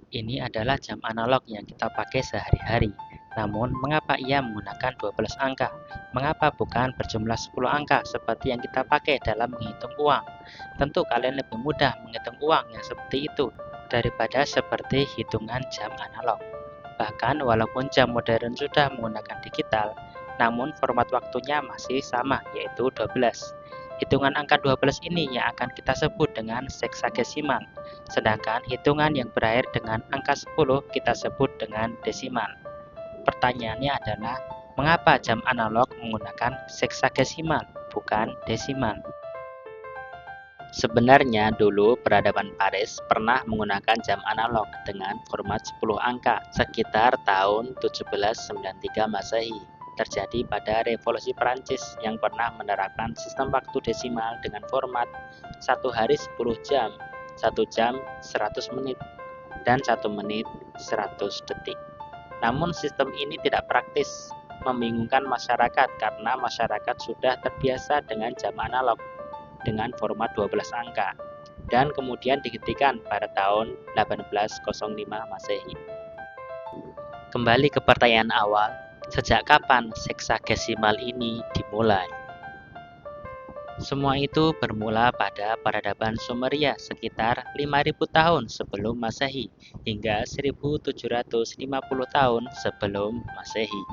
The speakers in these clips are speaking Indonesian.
Ini adalah jam analog yang kita pakai sehari-hari. Namun, mengapa ia menggunakan 12 angka? Mengapa bukan berjumlah 10 angka seperti yang kita pakai dalam menghitung uang? Tentu kalian lebih mudah menghitung uang yang seperti itu daripada seperti hitungan jam analog. Bahkan walaupun jam modern sudah menggunakan digital, namun format waktunya masih sama, yaitu 12. Hitungan angka 12 ini yang akan kita sebut dengan seksagesimal, sedangkan hitungan yang berakhir dengan angka 10 kita sebut dengan desimal. Pertanyaannya adalah, mengapa jam analog menggunakan seksagesimal, bukan desimal? Sebenarnya dulu peradaban Paris pernah menggunakan jam analog dengan format 10 angka sekitar tahun 1793 Masehi. Terjadi pada Revolusi Prancis yang pernah menerapkan sistem waktu desimal dengan format 1 hari 10 jam, 1 jam 100 menit, dan 1 menit 100 detik. Namun sistem ini tidak praktis, membingungkan masyarakat karena masyarakat sudah terbiasa dengan jam analog dengan format 12 angka dan kemudian dihentikan pada tahun 1805 Masehi. Kembali ke pertanyaan awal, sejak kapan seksagesimal ini dimulai? Semua itu bermula pada peradaban Sumeria sekitar 5.000 tahun sebelum Masehi hingga 1.750 tahun sebelum Masehi.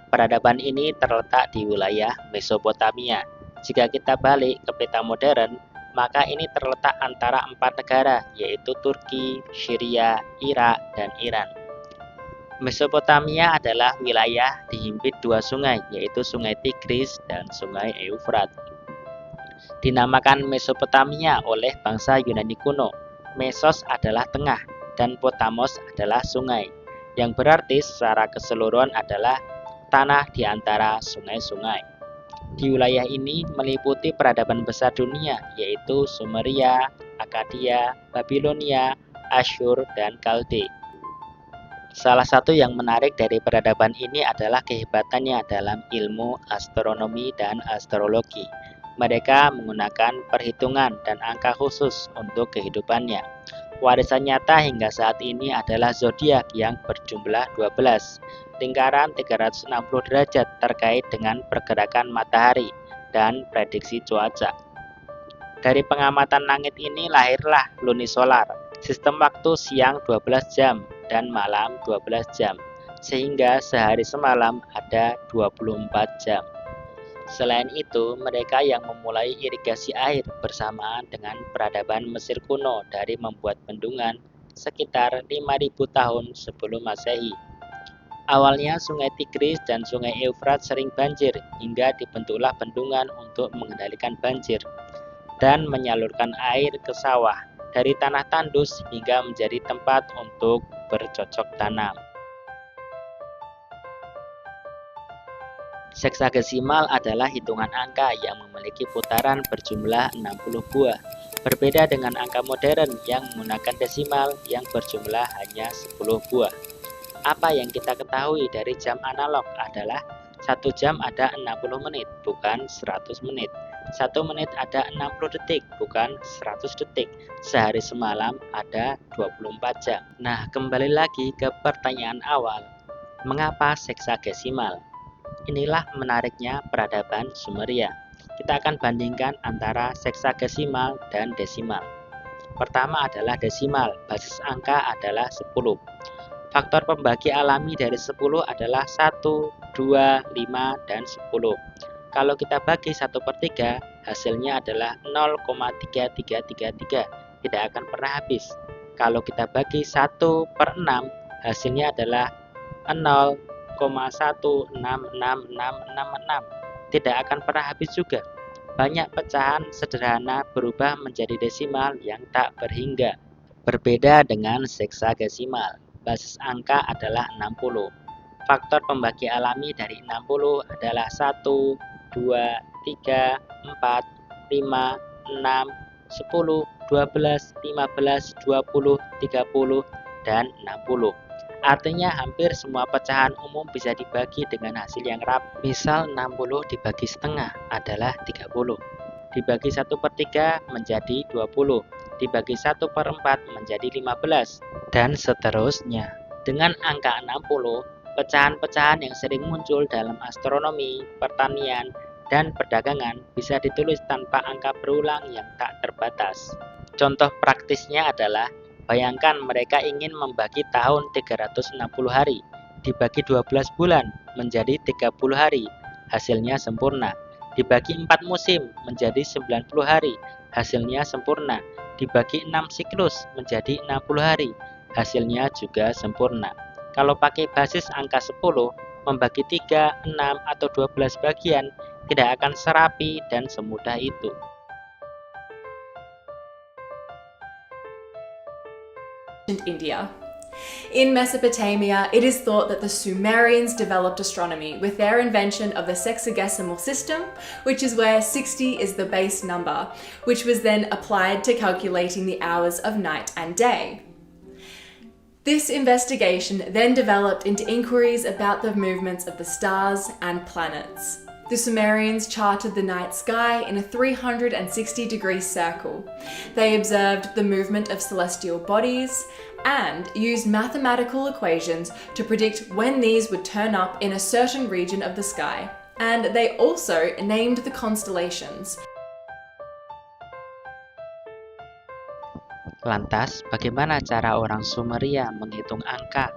Peradaban ini terletak di wilayah Mesopotamia. Jika kita balik ke peta modern, maka ini terletak antara 4 negara, yaitu Turki, Syria, Irak, dan Iran. Mesopotamia adalah wilayah dihimpit 2 sungai, yaitu Sungai Tigris dan Sungai Eufrat. Dinamakan Mesopotamia oleh bangsa Yunani kuno. Mesos adalah tengah, dan Potamos adalah sungai, yang berarti secara keseluruhan adalah tanah di antara sungai-sungai. Di wilayah ini meliputi peradaban besar dunia, yaitu Sumeria, Akkadia, Babilonia, Asyur, dan Kalde. Salah satu yang menarik dari peradaban ini adalah kehebatannya dalam ilmu astronomi dan astrologi. Mereka menggunakan perhitungan dan angka khusus untuk kehidupannya. Warisan nyata hingga saat ini adalah zodiak yang berjumlah 12, lingkaran 360 derajat terkait dengan pergerakan matahari dan prediksi cuaca. Dari pengamatan langit ini lahirlah lunisolar, sistem waktu siang 12 jam dan malam 12 jam, sehingga sehari semalam ada 24 jam. Selain itu, mereka yang memulai irigasi air bersamaan dengan peradaban Mesir kuno dari membuat bendungan sekitar 5.000 tahun sebelum Masehi. Awalnya Sungai Tigris dan Sungai Eufrat sering banjir hingga dibentuklah bendungan untuk mengendalikan banjir dan menyalurkan air ke sawah dari tanah tandus hingga menjadi tempat untuk bercocok tanam. Seksagesimal adalah hitungan angka yang memiliki putaran berjumlah 60 buah. Berbeda dengan angka modern yang menggunakan desimal yang berjumlah hanya 10 buah. Apa yang kita ketahui dari jam analog adalah 1 jam ada 60 menit, bukan 100 menit. 1 menit ada 60 detik, bukan 100 detik. Sehari semalam ada 24 jam. Nah, kembali lagi ke pertanyaan awal. Mengapa seksagesimal? Inilah menariknya peradaban Sumeria. Kita akan bandingkan antara seksagesimal dan desimal. Pertama adalah desimal, basis angka adalah 10. Faktor pembagi alami dari 10 adalah 1, 2, 5, dan 10. Kalau kita bagi 1/3, hasilnya adalah 0,3333, tidak akan pernah habis. Kalau kita bagi 1/6, hasilnya adalah 0,166666, tidak akan pernah habis juga. Banyak pecahan sederhana berubah menjadi desimal yang tak berhingga. Berbeda dengan seksagesimal, basis angka adalah 60. Faktor pembagi alami dari 60 adalah 1, 2, 3, 4, 5, 6, 10, 12, 15, 20, 30, dan 60. Artinya hampir semua pecahan umum bisa dibagi dengan hasil yang rapi. Misal 60 dibagi setengah adalah 30. Dibagi 1/3 menjadi 20. dibagi 1/4 menjadi 15, dan seterusnya. Dengan angka 60, pecahan-pecahan yang sering muncul dalam astronomi, pertanian, dan perdagangan bisa ditulis tanpa angka berulang yang tak terbatas. Contoh praktisnya adalah, bayangkan mereka ingin membagi tahun 360 hari, dibagi 12 bulan menjadi 30 hari, hasilnya sempurna. Dibagi 4 musim menjadi 90 hari, hasilnya sempurna. Dibagi 6 siklus menjadi 60 hari, hasilnya juga sempurna. Kalau pakai basis angka 10, membagi 3, 6, atau 12 bagian tidak akan serapi dan semudah itu. India. In Mesopotamia, it is thought that the Sumerians developed astronomy with their invention of the sexagesimal system, which is where 60 is the base number, which was then applied to calculating the hours of night and day. This investigation then developed into inquiries about the movements of the stars and planets. The Sumerians charted the night sky in a 360-degree circle. They observed the movement of celestial bodies and used mathematical equations to predict when these would turn up in a certain region of the sky. And they also named the constellations. Lantas, bagaimana cara orang Sumeria menghitung angka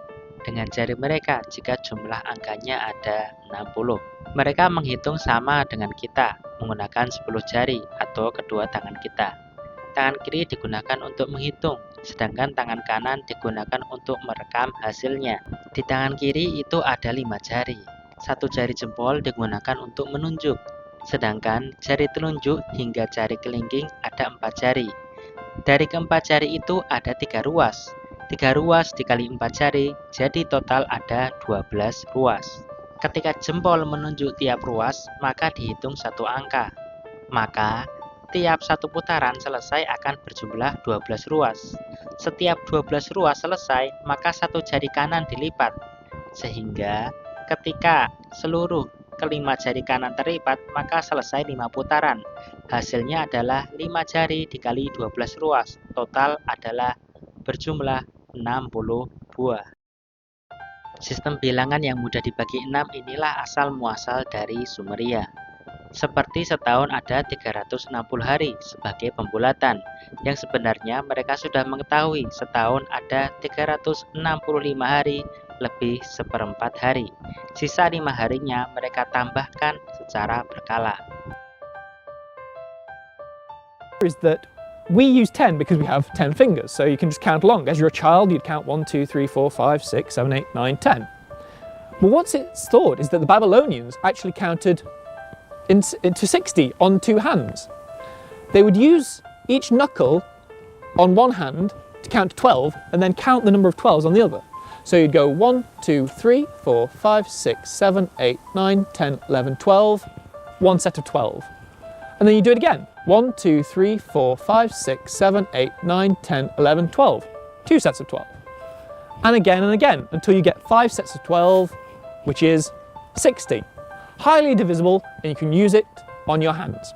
dengan jari mereka jika jumlah angkanya ada 60? Mereka menghitung sama dengan kita, menggunakan 10 jari atau kedua tangan kita. Tangan kiri digunakan untuk menghitung, sedangkan tangan kanan digunakan untuk merekam hasilnya. Di tangan kiri itu ada 5 jari. Satu jari jempol digunakan untuk menunjuk, sedangkan jari telunjuk hingga jari kelingking ada 4 jari. Dari keempat jari itu ada 3 ruas. 3 ruas dikali 4 jari, jadi total ada 12 ruas. Ketika jempol menunjuk tiap ruas, maka dihitung satu angka. Maka, tiap satu putaran selesai akan berjumlah 12 ruas. Setiap 12 ruas selesai, maka satu jari kanan dilipat. Sehingga, ketika seluruh kelima jari kanan terlipat, maka selesai 5 putaran. Hasilnya adalah 5 jari dikali 12 ruas. Total adalah berjumlah 60 buah. Sistem bilangan yang mudah dibagi 6 inilah asal muasal dari Sumeria. Seperti setahun ada 360 hari sebagai pembulatan, yang sebenarnya mereka sudah mengetahui setahun ada 365 hari lebih 1/4 hari. Sisa 5 harinya mereka tambahkan secara berkala. Is that we use 10 because we have 10 fingers, so you can just count along. As you're a child, you'd count 1, 2, 3, 4, 5, 6, 7, 8, 9, 10. But what's it's thought is that the Babylonians actually counted into 60 on 2 hands. They would use each knuckle on one hand to count to 12 and then count the number of 12s on the other. So you'd go 1, 2, 3, 4, 5, 6, 7, 8, 9, 10, 11, 12, one set of 12. And then you do it again. 1, 2, 3, 4, 5, 6, 7, 8, 9, 10, 11, 12. 2 sets of 12. And again until you get 5 sets of 12, which is 60. Highly divisible, and you can use it on your hands.